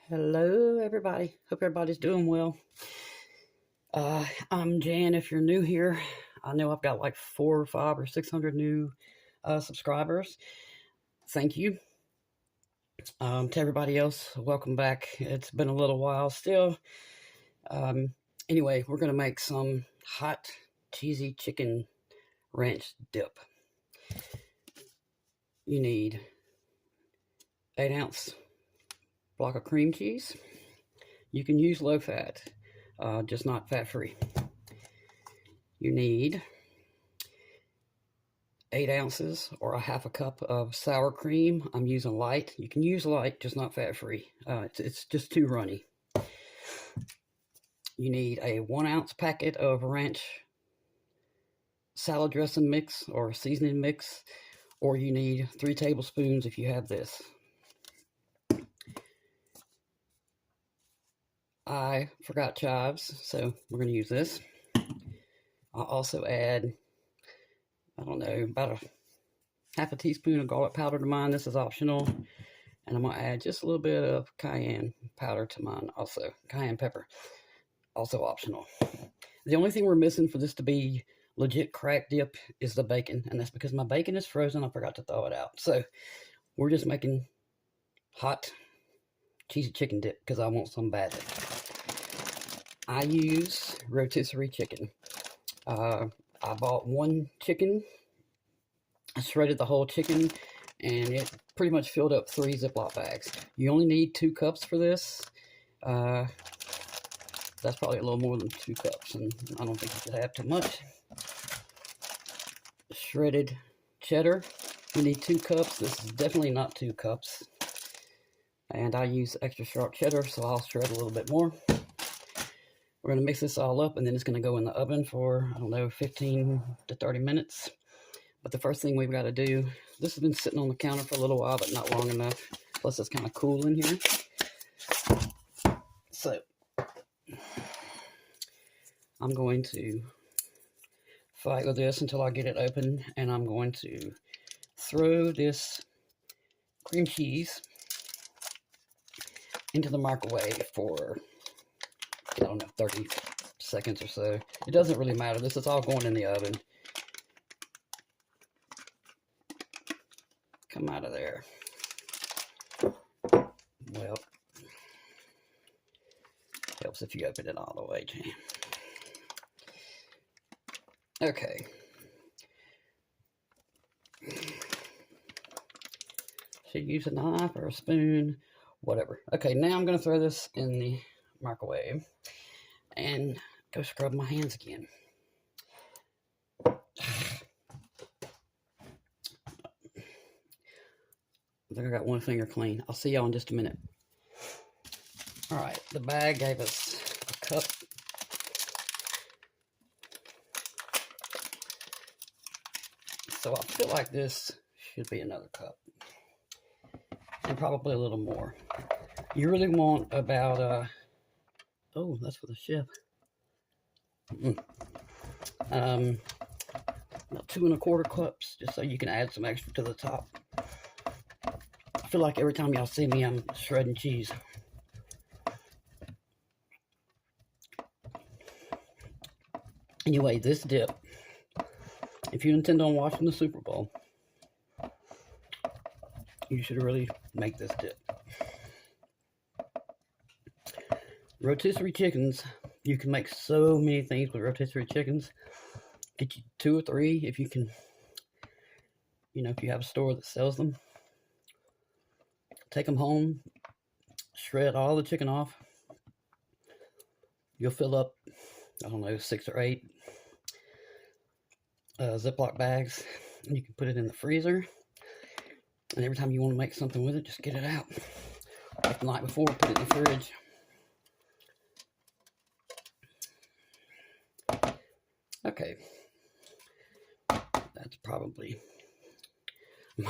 Hello, everybody. Hope everybody's doing well. I'm Jan. If you're new here, I know I've got like 400 or 500 or 600 new subscribers. Thank you. To everybody else, welcome back. It's been a little while still. Anyway, we're going to make some hot, cheesy chicken ranch dip. You need 8-ounce block of cream cheese. You can use low fat, just not fat free. You need 8 ounces or a half a cup of sour cream. I'm using light. You can use light, just not fat free. It's just too runny. You need a 1 ounce packet of ranch salad dressing mix or seasoning mix, or you need 3 tablespoons if you have this. I forgot chives, so we're going to use this. I'll also add, I don't know, about a half a teaspoon of garlic powder to mine. This is optional. And I'm going to add just a little bit of cayenne powder to mine also. Cayenne pepper, also optional. The only thing we're missing for this to be legit crack dip is the bacon. And that's because my bacon is frozen. I forgot to thaw it out. So we're just making hot cheesy chicken dip because I want some badly. I use rotisserie chicken. I bought 1 chicken. I shredded the whole chicken, and it pretty much filled up 3 Ziploc bags. You only need 2 cups for this. That's probably a little more than 2 cups, and I don't think you should have too much. Shredded cheddar. You need 2 cups. This is definitely not 2 cups. And I use extra sharp cheddar, so I'll shred a little bit more. We're going to mix this all up, and then it's going to go in the oven for, I don't know, 15 to 30 minutes. But the first thing we've got to do, this has been sitting on the counter for a little while, but not long enough. Plus, it's kind of cool in here. So, I'm going to fight with this until I get it open, and I'm going to throw this cream cheese into the microwave for, I don't know, 30 seconds or so. It doesn't really matter. This is all going in the oven. Come out of there. Well, helps if you open it all the way, Jan. Okay. Should use a knife or a spoon, whatever. Okay, now I'm going to throw this in the microwave and go scrub my hands again. I think I got 1 finger clean. I'll see y'all in just a minute. All right, the bag gave us a cup. So I feel like this should be another cup. And probably a little more. You really want about, oh, that's for the chef. About 2 1/4 cups, just so you can add some extra to the top. I feel like every time y'all see me, I'm shredding cheese. Anyway, this dip, if you intend on watching the Super Bowl, you should really make this dip. Rotisserie chickens, you can make so many things with rotisserie chickens. Get you 2 or 3 if you can, if you have a store that sells them. Take them home, shred all the chicken off. You'll fill up, I don't know, 6 or 8 Ziploc bags, and you can put it in the freezer. And every time you want to make something with it, just get it out. Like the night before, put it in the fridge. Okay. That's probably 2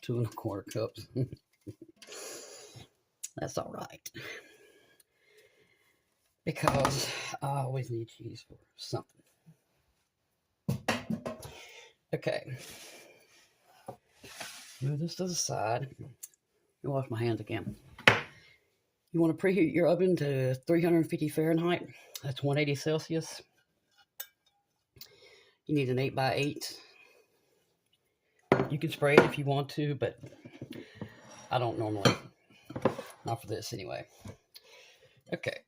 1/4 cups. That's all right. Because I always need cheese for something. Okay. Move this to the side. Let me wash my hands again. You want to preheat your oven to 350 Fahrenheit. That's 180 Celsius. You need an 8x8. You can spray it if you want to, but I don't normally. Not for this anyway. Okay.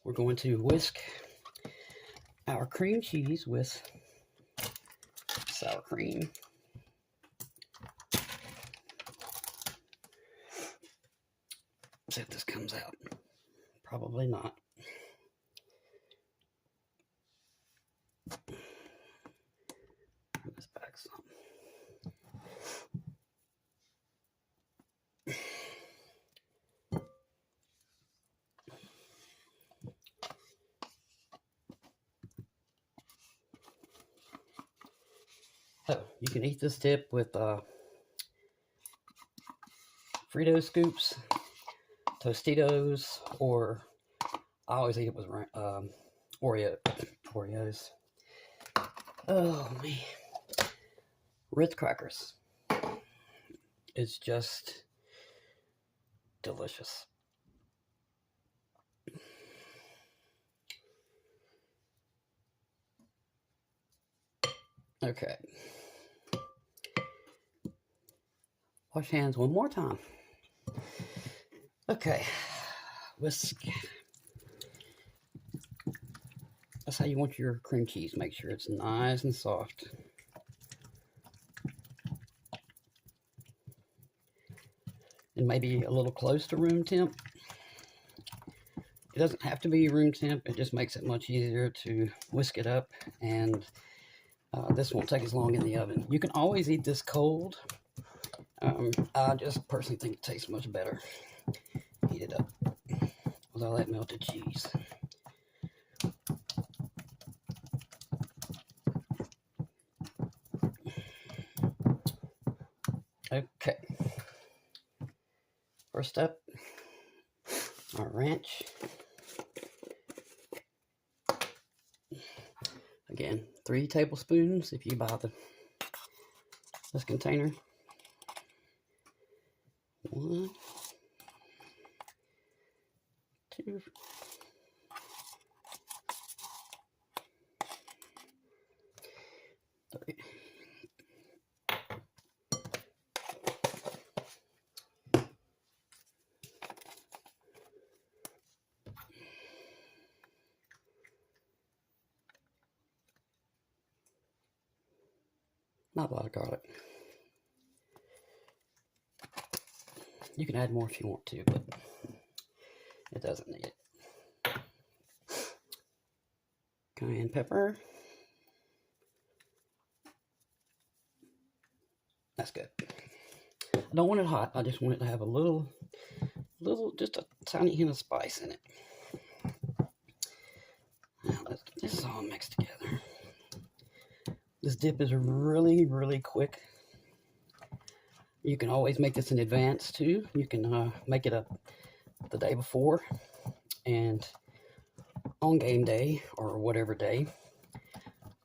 We're going to whisk our cream cheese with sour cream. See if this comes out. Probably not. Move this back some. So you can eat this dip with Frito scoops, Tostitos, or I always eat it with Oreos. Oh man, Ritz crackers. It's just delicious. Okay. Wash hands one more time. Okay. Whisk. That's how you want your cream cheese. Make sure it's nice and soft. And maybe a little close to room temp. It doesn't have to be room temp. It just makes it much easier to whisk it up. And this won't take as long in the oven. You can always eat this cold. I just personally think it tastes much better. Heat it up with all that melted cheese. Okay. First up, our ranch. Again, 3 tablespoons if you buy this container. 1, 2, 3. Not a lot of garlic. You can add more if you want to, but it doesn't need it. Cayenne pepper. That's good. I don't want it hot. I just want it to have a little, just a tiny hint of spice in it. Now let's get this all mixed together. This dip is really, really quick. You can always make this in advance too. You can make it up the day before, and on game day or whatever day,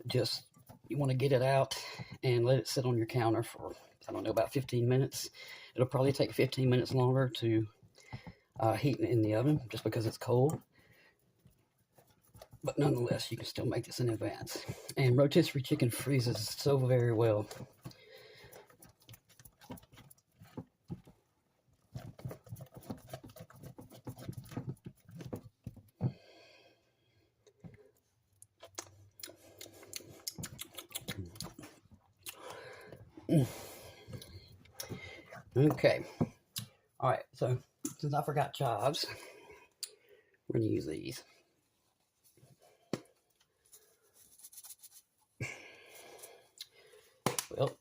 just you want to get it out and let it sit on your counter for, I don't know, about 15 minutes. It'll probably take 15 minutes longer to heat in the oven just because it's cold. But nonetheless, you can still make this in advance. And rotisserie chicken freezes so very well. Okay. All right. So since I forgot chives, we're going to use these. Well,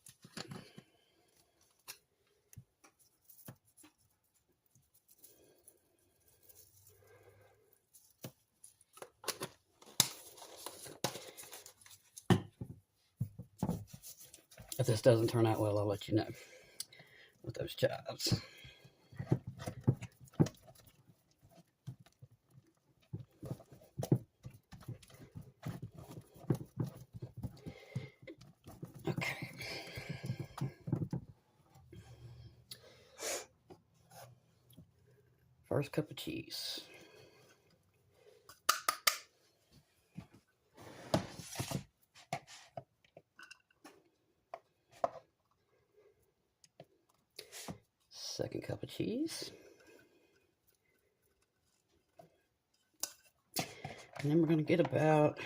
if this doesn't turn out well, I'll let you know with those chives. First cup of cheese. Second cup of cheese. And then we're going to get about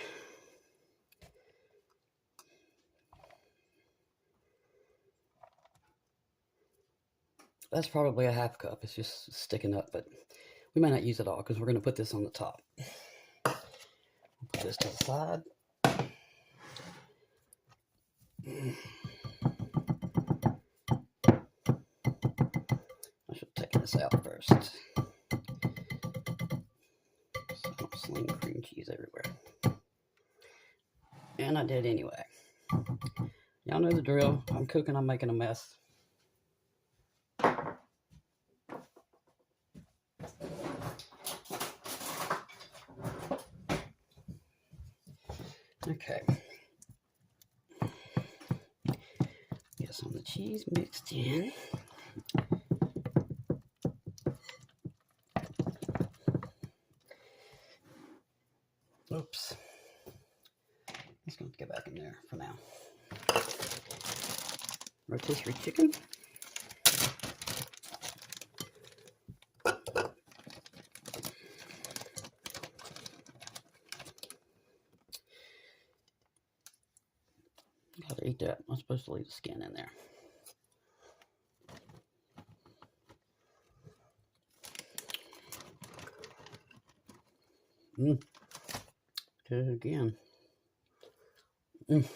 that's probably a half cup. It's just sticking up, but we might not use it all because we're going to put this on the top. Put this to the side. I should take this out first. So I don't sling cream cheese everywhere. And I did anyway. Y'all know the drill. I'm cooking, I'm making a mess. Okay. Get some of the cheese mixed in. Oops. It's going to get back in there for now. Rotisserie chicken. Gotta eat that. I'm supposed to leave the skin in there. Good again. And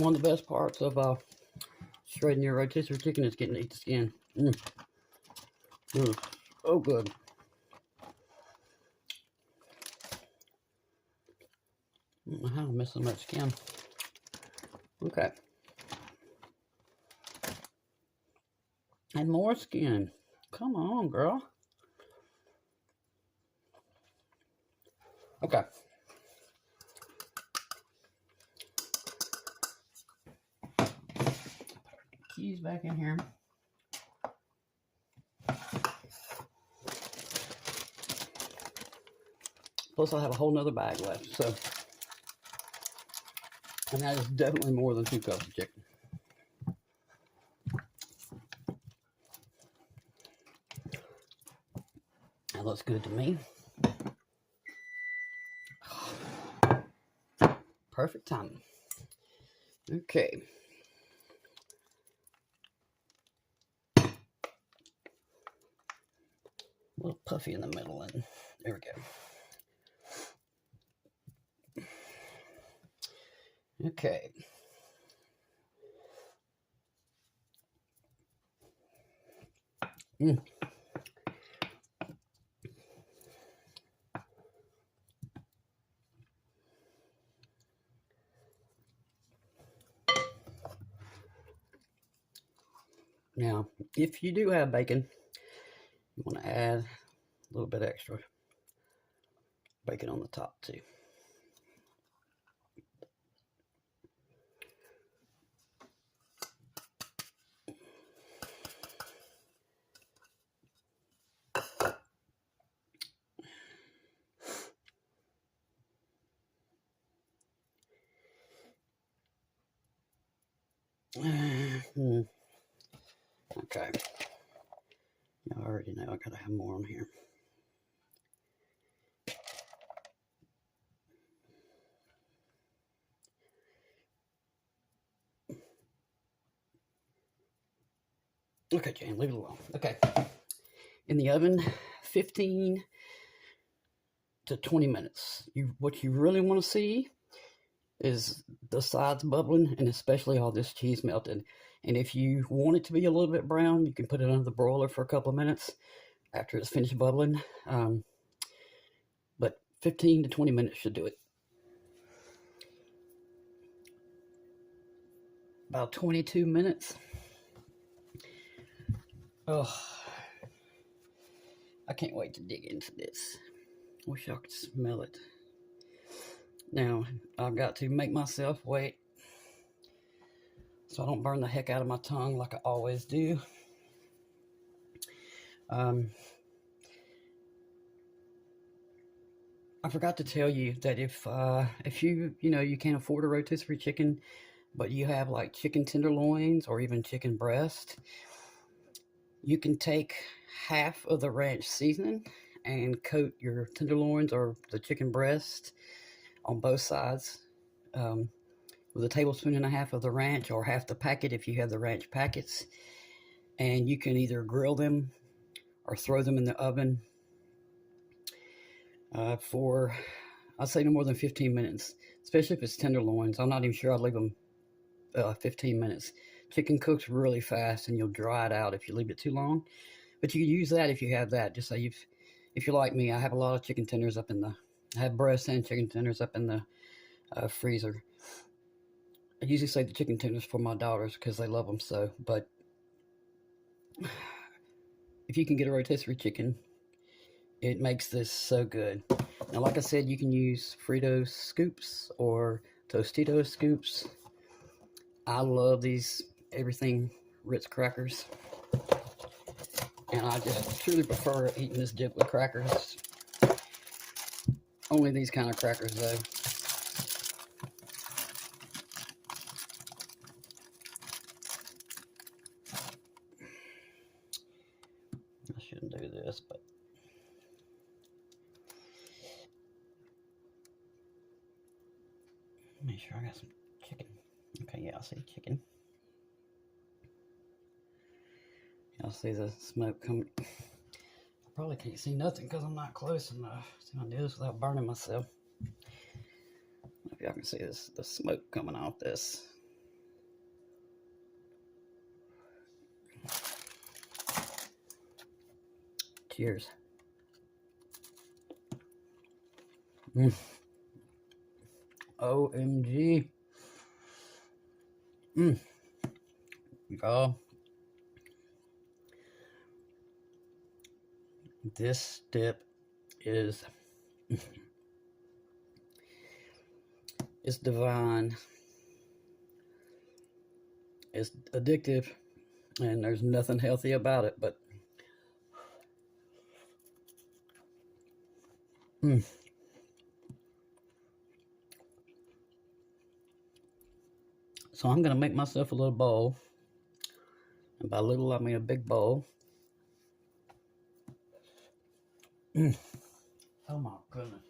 one of the best parts of shredding your rotisserie chicken is getting to eat the skin. Oh, good. I don't know how I'm missing much skin. Okay. And more skin. Come on, girl. Okay. Cheese back in here. Plus I have a whole nother bag left, so. And that is definitely more than 2 cups of chicken. That looks good to me. Perfect timing. Okay. A little puffy in the middle, and there we go. Okay. Now, if you do have bacon, you want to add a little bit extra bacon on the top too. Okay. I already know I gotta have more on here. Okay, Jane, leave it alone. Okay. In the oven, 15 to 20 minutes. What you really want to see is the sides bubbling, and especially all this cheese melted. And if you want it to be a little bit brown, you can put it under the broiler for a couple of minutes after it's finished bubbling. But 15 to 20 minutes should do it. About 22 minutes. Oh, I can't wait to dig into this. Wish I could smell it. Now, I've got to make myself wait so I don't burn the heck out of my tongue like I always do. I forgot to tell you that if you can't afford a rotisserie chicken, but you have like chicken tenderloins or even chicken breast, you can take half of the ranch seasoning and coat your tenderloins or the chicken breast on both sides with a tablespoon and a half of the ranch, or half the packet if you have the ranch packets. And you can either grill them or throw them in the oven for, I'd say, no more than 15 minutes, especially if it's tenderloins. I'm not even sure I'd leave them 15 minutes. Chicken cooks really fast and you'll dry it out if you leave it too long. But you can use that if you have that. Just say if you're like me, I have a lot of chicken tenders up in the, I have breast and chicken tenders up in the freezer. I usually save the chicken tenders for my daughters because they love them so. But if you can get a rotisserie chicken, it makes this so good. Now, like I said, you can use Fritos scoops or Tostitos scoops. I love these everything Ritz crackers. And I just truly prefer eating this dip with crackers. Only these kind of crackers, though. I shouldn't do this, but make sure I got some chicken. Okay, yeah, I see chicken. Y'all see the smoke coming. I probably can't see nothing because I'm not close enough. See, I do this without burning myself. If y'all can see this, the smoke coming off this. Cheers. OMG. Y'all, this dip is it's divine. It's addictive, and there's nothing healthy about it, but So I'm gonna make myself a little bowl, and by little I mean a big bowl. Oh my goodness.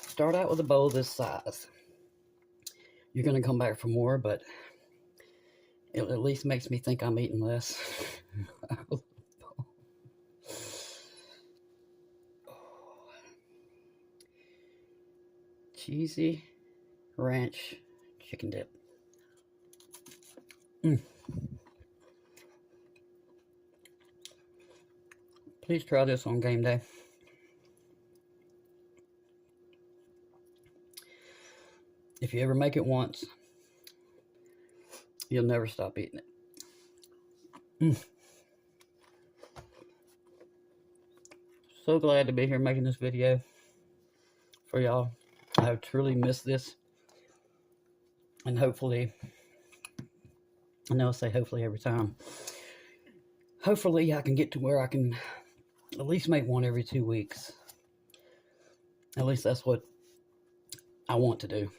Start out with a bowl this size. You're gonna come back for more, but it at least makes me think I'm eating less. Cheesy Ranch Chicken Dip. Please try this on game day. If you ever make it once, you'll never stop eating it. So glad to be here making this video for y'all. I have truly missed this. And hopefully, I know I say hopefully every time. Hopefully I can get to where I can at least make one every 2 weeks. At least that's what I want to do.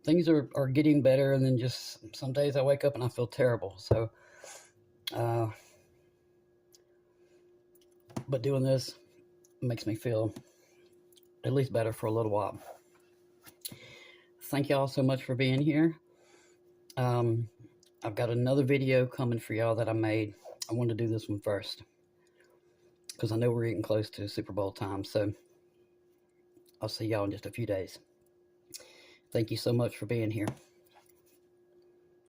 Things are getting better, and then just some days I wake up and I feel terrible. So, but doing this makes me feel at least better for a little while. Thank y'all so much for being here. I've got another video coming for y'all that I made. I wanted to do this one first because I know we're getting close to Super Bowl time. So I'll see y'all in just a few days. Thank you so much for being here.